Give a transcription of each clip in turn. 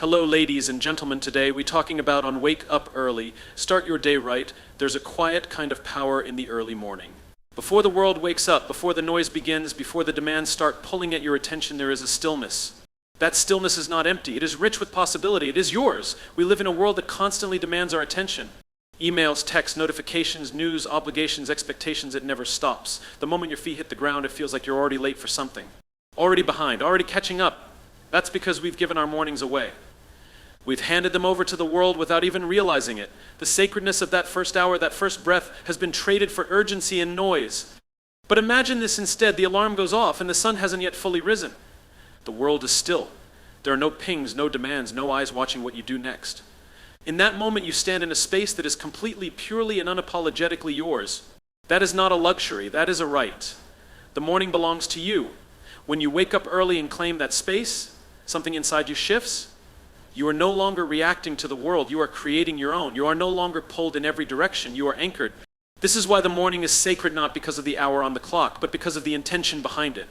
Hello, ladies and gentlemen. Today we're talking about on Wake Up Early. Start your day right. There's a quiet kind of power in the early morning. Before the world wakes up, before the noise begins, before the demands start pulling at your attention, there is a stillness. That stillness is not empty. It is rich with possibility. It is yours. We live in a world that constantly demands our attention. Emails, texts, notifications, news, obligations, expectations, it never stops. The moment your feet hit the ground, it feels like you're already late for something. Already behind, already catching up. That's because we've given our mornings away. We've handed them over to the world without even realizing it. The sacredness of that first hour, that first breath, has been traded for urgency and noise. But imagine this instead. The alarm goes off and the sun hasn't yet fully risen. The world is still. There are no pings, no demands, no eyes watching what you do next. In that moment, you stand in a space that is completely, purely, and unapologetically yours. That is not a luxury. That is a right. The morning belongs to you. When you wake up early and claim that space, something inside you shifts. You are no longer reacting to the world. You are creating your own. You are no longer pulled in every direction. You are anchored. This is why the morning is sacred, not because of the hour on the clock, but because of the intention behind it.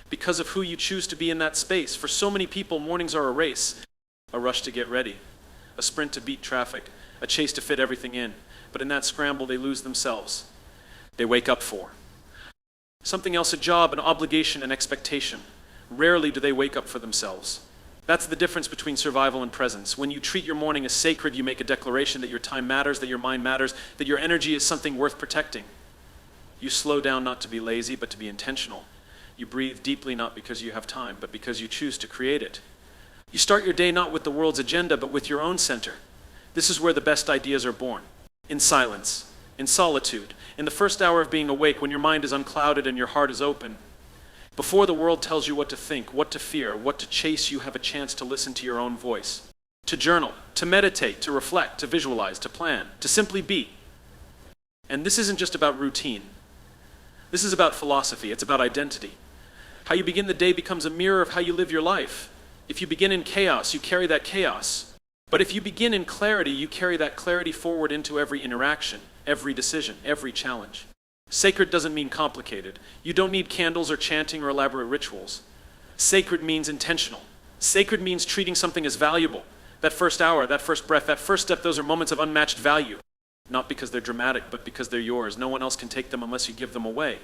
Because of who you choose to be in that space. For so many people, mornings are a race, a rush to get ready, a sprint to beat traffic, a chase to fit everything in. But in that scramble, they lose themselves. They wake up for something else, a job, an obligation, an expectation. Rarely do they wake up for themselves. That's the difference between survival and presence. When you treat your morning as sacred, you make a declaration that your time matters, that your mind matters, that your energy is something worth protecting. You slow down not to be lazy, but to be intentional. You breathe deeply not because you have time, but because you choose to create it. You start your day not with the world's agenda, but with your own center. This is where the best ideas are born. In silence, in solitude, in the first hour of being awake, when your mind is unclouded and your heart is open. Before the world tells you what to think, what to fear, what to chase, you have a chance to listen to your own voice. To journal, to meditate, to reflect, to visualize, to plan, to simply be. And this isn't just about routine. This is about philosophy. It's about identity. How you begin the day becomes a mirror of how you live your life. If you begin in chaos, you carry that chaos. But if you begin in clarity, you carry that clarity forward into every interaction, every decision, every challenge. Sacred doesn't mean complicated. You don't need candles or chanting or elaborate rituals. Sacred means intentional. Sacred means treating something as valuable. That first hour, that first breath, that first step, those are moments of unmatched value. Not because they're dramatic, but because they're yours. No one else can take them unless you give them away.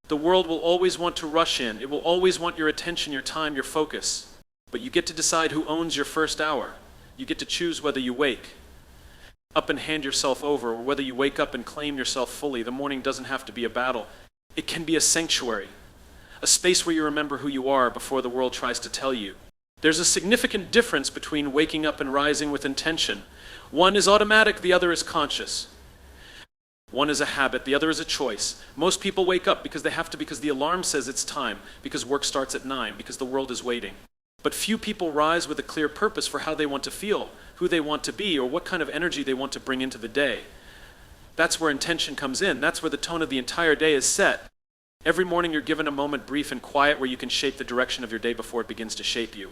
The world will always want to rush in. It will always want your attention, your time, your focus. But you get to decide who owns your first hour. You get to choose whether you wake up and hand yourself over, or whether you wake up and claim yourself fully. The morning doesn't have to be a battle. It can be a sanctuary, a space where you remember who you are before the world tries to tell you. There's a significant difference between waking up and rising with intention. One is automatic, the other is conscious. One is a habit, the other is a choice. Most people wake up because they have to, because the alarm says it's time, because work starts at 9, because the world is waiting. But few people rise with a clear purpose for how they want to feel, who they want to be, or what kind of energy they want to bring into the day. That's where intention comes in. That's where the tone of the entire day is set. Every morning you're given a moment brief and quiet where you can shape the direction of your day before it begins to shape you.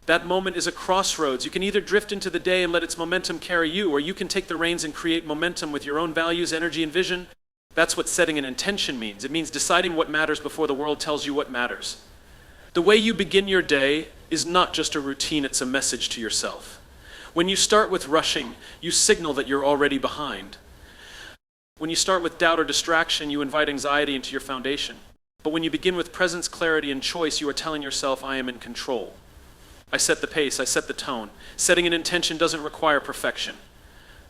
That moment is a crossroads. You can either drift into the day and let its momentum carry you, or you can take the reins and create momentum with your own values, energy, and vision. That's what setting an intention means. It means deciding what matters before the world tells you what matters. The way you begin your day is not just a routine, it's a message to yourself. When you start with rushing, you signal that you're already behind. When you start with doubt or distraction, you invite anxiety into your foundation. But when you begin with presence, clarity, and choice, you are telling yourself, I am in control. I set the pace, I set the tone. Setting an intention doesn't require perfection.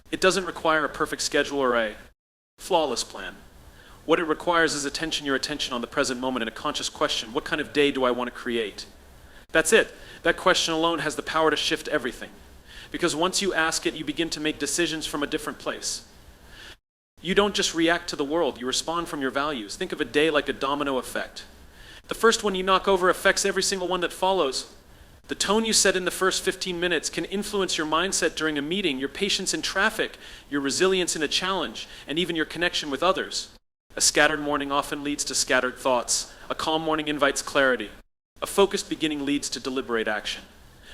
It doesn't require a perfect schedule or a flawless plan. What it requires is your attention on the present moment, and a conscious question. What kind of day do I want to create? That's it. That question alone has the power to shift everything. Because once you ask it, you begin to make decisions from a different place. You don't just react to the world, you respond from your values. Think of a day like a domino effect. The first one you knock over affects every single one that follows. The tone you set in the first 15 minutes can influence your mindset during a meeting, your patience in traffic, your resilience in a challenge, and even your connection with others. A scattered morning often leads to scattered thoughts. A calm morning invites clarity. A focused beginning leads to deliberate action.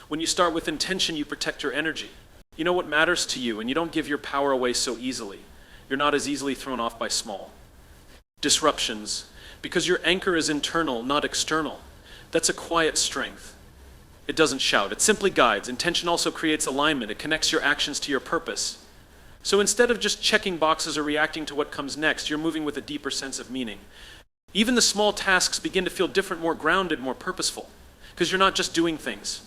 When you start with intention, you protect your energy. You know what matters to you, and you don't give your power away so easily. You're not as easily thrown off by small disruptions, because your anchor is internal, not external. That's a quiet strength. It doesn't shout. It simply guides. Intention also creates alignment. It connects your actions to your purpose. So instead of just checking boxes or reacting to what comes next, you're moving with a deeper sense of meaning. Even the small tasks begin to feel different, more grounded, more purposeful, because you're not just doing things.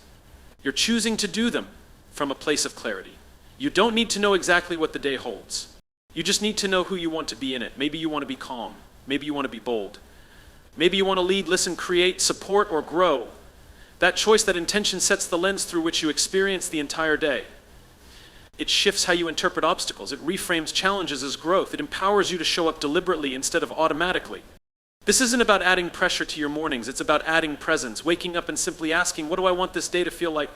You're choosing to do them from a place of clarity. You don't need to know exactly what the day holds. You just need to know who you want to be in it. Maybe you want to be calm. Maybe you want to be bold. Maybe you want to lead, listen, create, support, or grow. That choice, that intention sets the lens through which you experience the entire day. It shifts how you interpret obstacles. It reframes challenges as growth. It empowers you to show up deliberately instead of automatically. This isn't about adding pressure to your mornings. It's about adding presence. Waking up and simply asking, what do I want this day to feel like?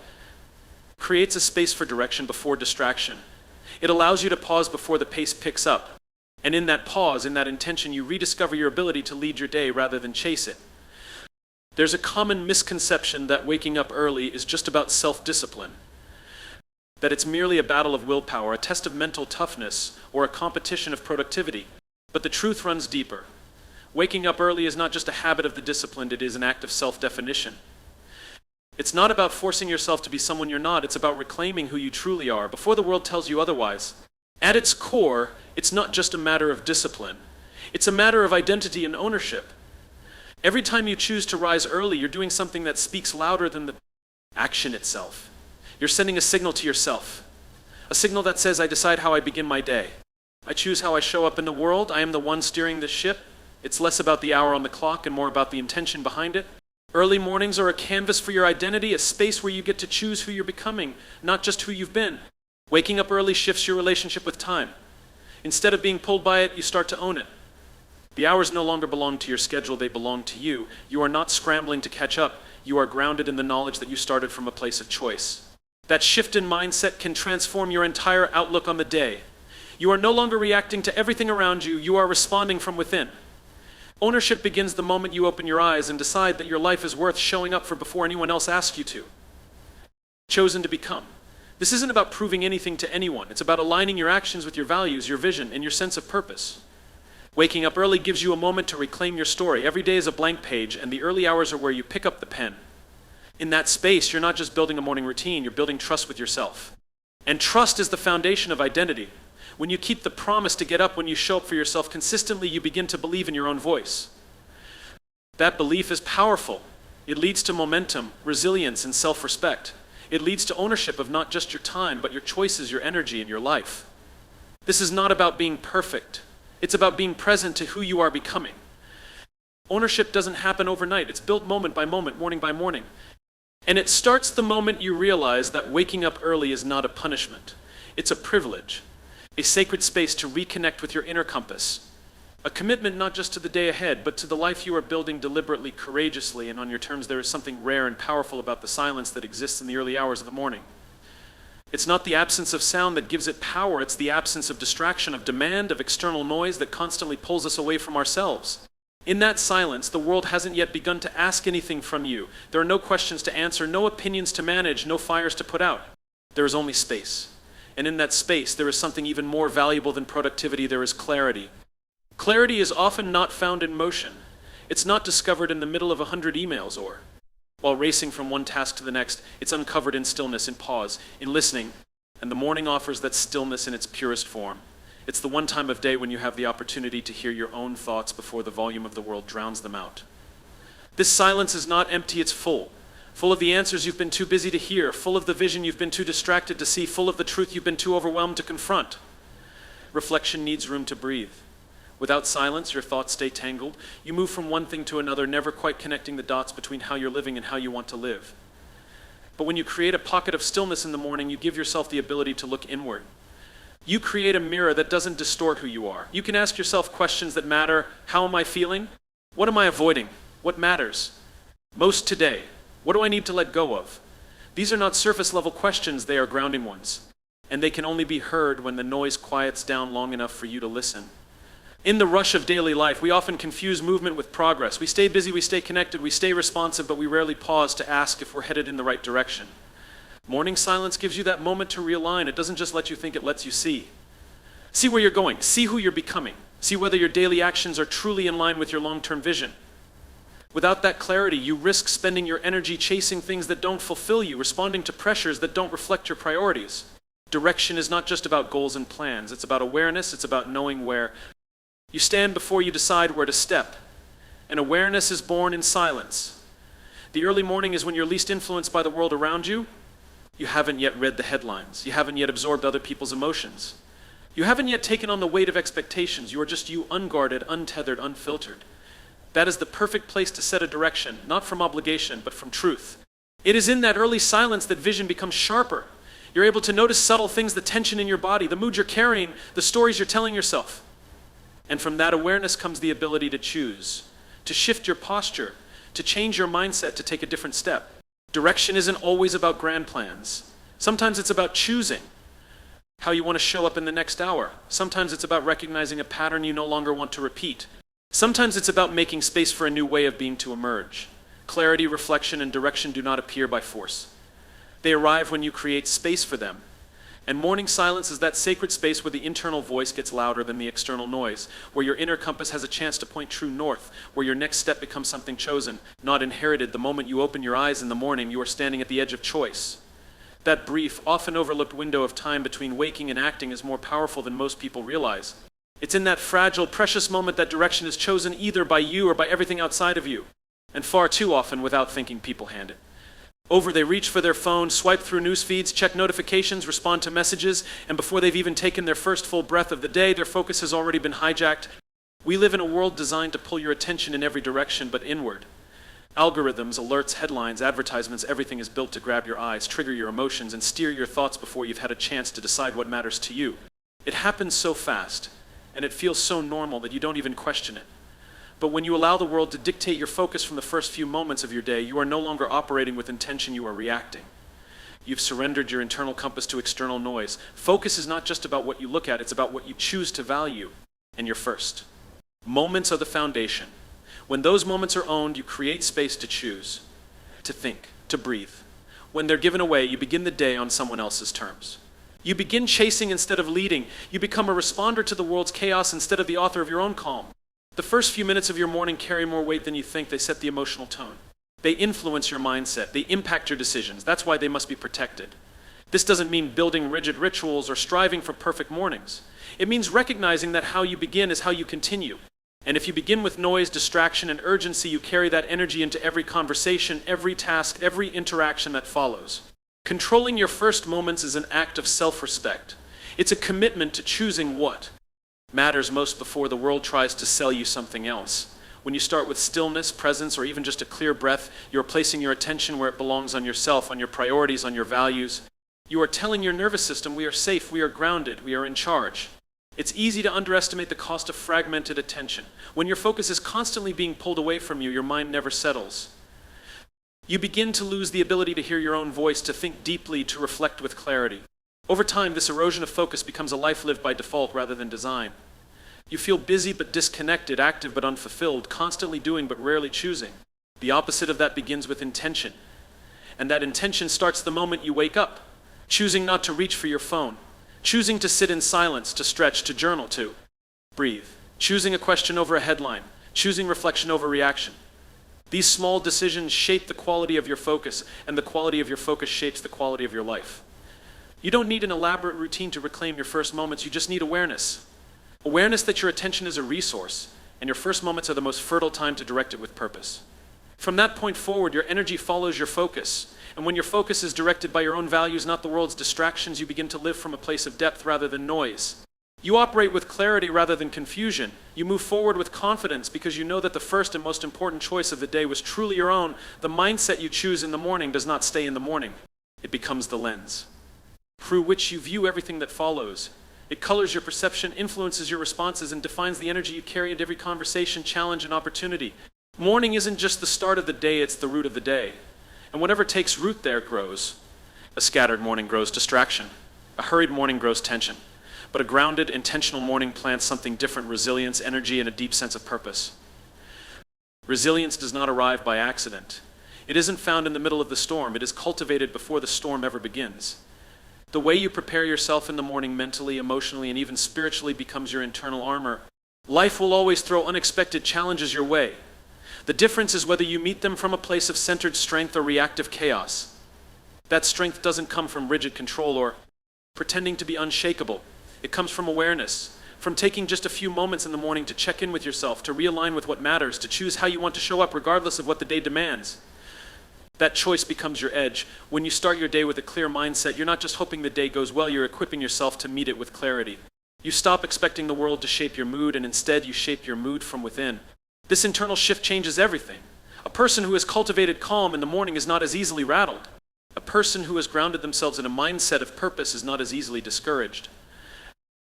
Creates a space for direction before distraction. It allows you to pause before the pace picks up. And in that pause, in that intention, you rediscover your ability to lead your day rather than chase it. There's a common misconception that waking up early is just about self-discipline. That it's merely a battle of willpower, a test of mental toughness, or a competition of productivity. But the truth runs deeper. Waking up early is not just a habit of the disciplined, it is an act of self-definition. It's not about forcing yourself to be someone you're not, it's about reclaiming who you truly are, before the world tells you otherwise. At its core, it's not just a matter of discipline. It's a matter of identity and ownership. Every time you choose to rise early, you're doing something that speaks louder than the action itself. You're sending a signal to yourself. A signal that says, I decide how I begin my day. I choose how I show up in the world. I am the one steering the ship. It's less about the hour on the clock and more about the intention behind it. Early mornings are a canvas for your identity, a space where you get to choose who you're becoming, not just who you've been. Waking up early shifts your relationship with time. Instead of being pulled by it, you start to own it. The hours no longer belong to your schedule, they belong to you. You are not scrambling to catch up. You are grounded in the knowledge that you started from a place of choice. That shift in mindset can transform your entire outlook on the day. You are no longer reacting to everything around you, you are responding from within. Ownership begins the moment you open your eyes and decide that your life is worth showing up for before anyone else asks you to. Chosen to become. This isn't about proving anything to anyone. It's about aligning your actions with your values, your vision, and your sense of purpose. Waking up early gives you a moment to reclaim your story. Every day is a blank page, and the early hours are where you pick up the pen. In that space, you're not just building a morning routine, you're building trust with yourself. And trust is the foundation of identity. When you keep the promise to get up when you show up for yourself consistently, you begin to believe in your own voice. That belief is powerful. It leads to momentum, resilience, and self-respect. It leads to ownership of not just your time, but your choices, your energy, and your life. This is not about being perfect. It's about being present to who you are becoming. Ownership doesn't happen overnight. It's built moment by moment, morning by morning. And it starts the moment you realize that waking up early is not a punishment. It's a privilege, a sacred space to reconnect with your inner compass. A commitment not just to the day ahead, but to the life you are building deliberately, courageously, and on your terms. There is something rare and powerful about the silence that exists in the early hours of the morning. It's not the absence of sound that gives it power, it's the absence of distraction, of demand, of external noise that constantly pulls us away from ourselves. In that silence, the world hasn't yet begun to ask anything from you. There are no questions to answer, no opinions to manage, no fires to put out. There is only space. And in that space, there is something even more valuable than productivity. There is clarity. Clarity is often not found in motion. It's not discovered in the middle of 100 emails or while racing from one task to the next. It's uncovered in stillness, in pause, in listening. And the morning offers that stillness in its purest form. It's the one time of day when you have the opportunity to hear your own thoughts before the volume of the world drowns them out. This silence is not empty, it's full. Full of the answers you've been too busy to hear, full of the vision you've been too distracted to see, full of the truth you've been too overwhelmed to confront. Reflection needs room to breathe. Without silence, your thoughts stay tangled. You move from one thing to another, never quite connecting the dots between how you're living and how you want to live. But when you create a pocket of stillness in the morning, you give yourself the ability to look inward. You create a mirror that doesn't distort who you are. You can ask yourself questions that matter. How am I feeling? What am I avoiding? What matters most today? What do I need to let go of? These are not surface level questions, they are grounding ones. And they can only be heard when the noise quiets down long enough for you to listen. In the rush of daily life, we often confuse movement with progress. We stay busy, we stay connected, we stay responsive, but we rarely pause to ask if we're headed in the right direction. Morning silence gives you that moment to realign. It doesn't just let you think, it lets you see. See where you're going. See who you're becoming. See whether your daily actions are truly in line with your long-term vision. Without that clarity, you risk spending your energy chasing things that don't fulfill you, responding to pressures that don't reflect your priorities. Direction is not just about goals and plans. It's about awareness. It's about knowing where. You stand before you decide where to step. And awareness is born in silence. The early morning is when you're least influenced by the world around you. You haven't yet read the headlines. You haven't yet absorbed other people's emotions. You haven't yet taken on the weight of expectations. You are just you, unguarded, untethered, unfiltered. That is the perfect place to set a direction, not from obligation, but from truth. It is in that early silence that vision becomes sharper. You're able to notice subtle things, the tension in your body, the mood you're carrying, the stories you're telling yourself. And from that awareness comes the ability to choose, to shift your posture, to change your mindset, to take a different step. Direction isn't always about grand plans. Sometimes it's about choosing how you want to show up in the next hour. Sometimes it's about recognizing a pattern you no longer want to repeat. Sometimes it's about making space for a new way of being to emerge. Clarity, reflection, and direction do not appear by force. They arrive when you create space for them. And morning silence is that sacred space where the internal voice gets louder than the external noise, where your inner compass has a chance to point true north, where your next step becomes something chosen, not inherited. The moment you open your eyes in the morning, you are standing at the edge of choice. That brief, often overlooked window of time between waking and acting is more powerful than most people realize. It's in that fragile, precious moment that direction is chosen either by you or by everything outside of you. And far too often, without thinking, people hand it over. They reach for their phone, swipe through news feeds, check notifications, respond to messages, and before they've even taken their first full breath of the day, their focus has already been hijacked. We live in a world designed to pull your attention in every direction but inward. Algorithms, alerts, headlines, advertisements, everything is built to grab your eyes, trigger your emotions, and steer your thoughts before you've had a chance to decide what matters to you. It happens so fast, and it feels so normal that you don't even question it. But when you allow the world to dictate your focus from the first few moments of your day, you are no longer operating with intention, you are reacting. You've surrendered your internal compass to external noise. Focus is not just about what you look at, it's about what you choose to value, and you're first. Moments are the foundation. When those moments are owned, you create space to choose, to think, to breathe. When they're given away, you begin the day on someone else's terms. You begin chasing instead of leading. You become a responder to the world's chaos instead of the author of your own calm. The first few minutes of your morning carry more weight than you think. They set the emotional tone. They influence your mindset. They impact your decisions. That's why they must be protected. This doesn't mean building rigid rituals or striving for perfect mornings. It means recognizing that how you begin is how you continue. And if you begin with noise, distraction, and urgency, you carry that energy into every conversation, every task, every interaction that follows. Controlling your first moments is an act of self-respect. It's a commitment to choosing what matters most before the world tries to sell you something else. When you start with stillness, presence, or even just a clear breath, you're placing your attention where it belongs, on yourself, on your priorities, on your values. You are telling your nervous system, we are safe, we are grounded, we are in charge. It's easy to underestimate the cost of fragmented attention. When your focus is constantly being pulled away from you, your mind never settles. You begin to lose the ability to hear your own voice, to think deeply, to reflect with clarity. Over time, this erosion of focus becomes a life lived by default rather than design. You feel busy but disconnected, active but unfulfilled, constantly doing but rarely choosing. The opposite of that begins with intention. And that intention starts the moment you wake up, choosing not to reach for your phone, choosing to sit in silence, to stretch, to journal, to breathe, choosing a question over a headline, choosing reflection over reaction. These small decisions shape the quality of your focus, and the quality of your focus shapes the quality of your life. You don't need an elaborate routine to reclaim your first moments, you just need awareness. Awareness that your attention is a resource, and your first moments are the most fertile time to direct it with purpose. From that point forward, your energy follows your focus, and when your focus is directed by your own values, not the world's distractions, you begin to live from a place of depth rather than noise. You operate with clarity rather than confusion. You move forward with confidence because you know that the first and most important choice of the day was truly your own. The mindset you choose in the morning does not stay in the morning. It becomes the lens through which you view everything that follows. It colors your perception, influences your responses, and defines the energy you carry into every conversation, challenge, and opportunity. Morning isn't just the start of the day, it's the root of the day. And whatever takes root there grows. A scattered morning grows distraction. A hurried morning grows tension. But a grounded, intentional morning plants something different: resilience, energy, and a deep sense of purpose. Resilience does not arrive by accident. It isn't found in the middle of the storm. It is cultivated before the storm ever begins. The way you prepare yourself in the morning mentally, emotionally, and even spiritually becomes your internal armor. Life will always throw unexpected challenges your way. The difference is whether you meet them from a place of centered strength or reactive chaos. That strength doesn't come from rigid control or pretending to be unshakable. It comes from awareness, from taking just a few moments in the morning to check in with yourself, to realign with what matters, to choose how you want to show up regardless of what the day demands. That choice becomes your edge. When you start your day with a clear mindset, you're not just hoping the day goes well, you're equipping yourself to meet it with clarity. You stop expecting the world to shape your mood, and instead you shape your mood from within. This internal shift changes everything. A person who has cultivated calm in the morning is not as easily rattled. A person who has grounded themselves in a mindset of purpose is not as easily discouraged.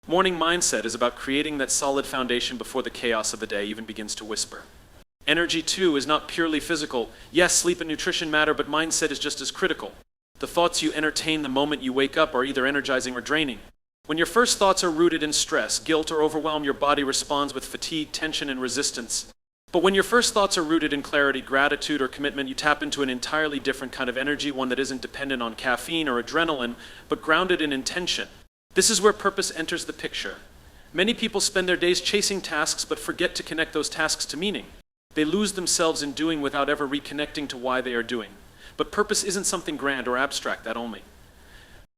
Morning mindset is about creating that solid foundation before the chaos of the day even begins to whisper. Energy, too, is not purely physical. Yes, sleep and nutrition matter, but mindset is just as critical. The thoughts you entertain the moment you wake up are either energizing or draining. When your first thoughts are rooted in stress, guilt, or overwhelm, your body responds with fatigue, tension, and resistance. But when your first thoughts are rooted in clarity, gratitude, or commitment, you tap into an entirely different kind of energy, one that isn't dependent on caffeine or adrenaline, but grounded in intention. This is where purpose enters the picture. Many people spend their days chasing tasks but forget to connect those tasks to meaning. They lose themselves in doing without ever reconnecting to why they are doing. But purpose isn't something grand or abstract that only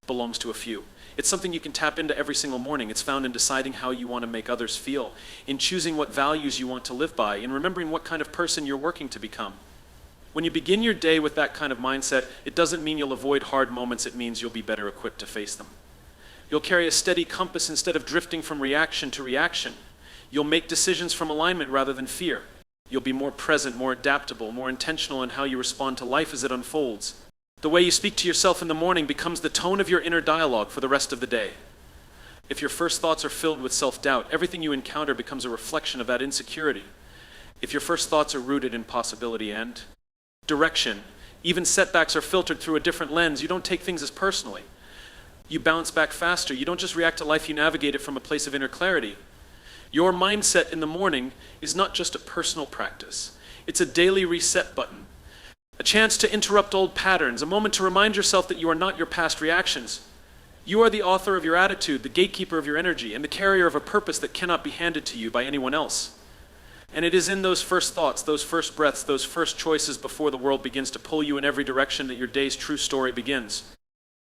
belongs to a few. It's something you can tap into every single morning. It's found in deciding how you want to make others feel, in choosing what values you want to live by, in remembering what kind of person you're working to become. When you begin your day with that kind of mindset, it doesn't mean you'll avoid hard moments, it means you'll be better equipped to face them. You'll carry a steady compass instead of drifting from reaction to reaction. You'll make decisions from alignment rather than fear. You'll be more present, more adaptable, more intentional in how you respond to life as it unfolds. The way you speak to yourself in the morning becomes the tone of your inner dialogue for the rest of the day. If your first thoughts are filled with self-doubt, everything you encounter becomes a reflection of that insecurity. If your first thoughts are rooted in possibility and direction, even setbacks are filtered through a different lens. You don't take things as personally. You bounce back faster. You don't just react to life, you navigate it from a place of inner clarity. Your mindset in the morning is not just a personal practice. It's a daily reset button. A chance to interrupt old patterns, a moment to remind yourself that you are not your past reactions. You are the author of your attitude, the gatekeeper of your energy, and the carrier of a purpose that cannot be handed to you by anyone else. And it is in those first thoughts, those first breaths, those first choices before the world begins to pull you in every direction that your day's true story begins.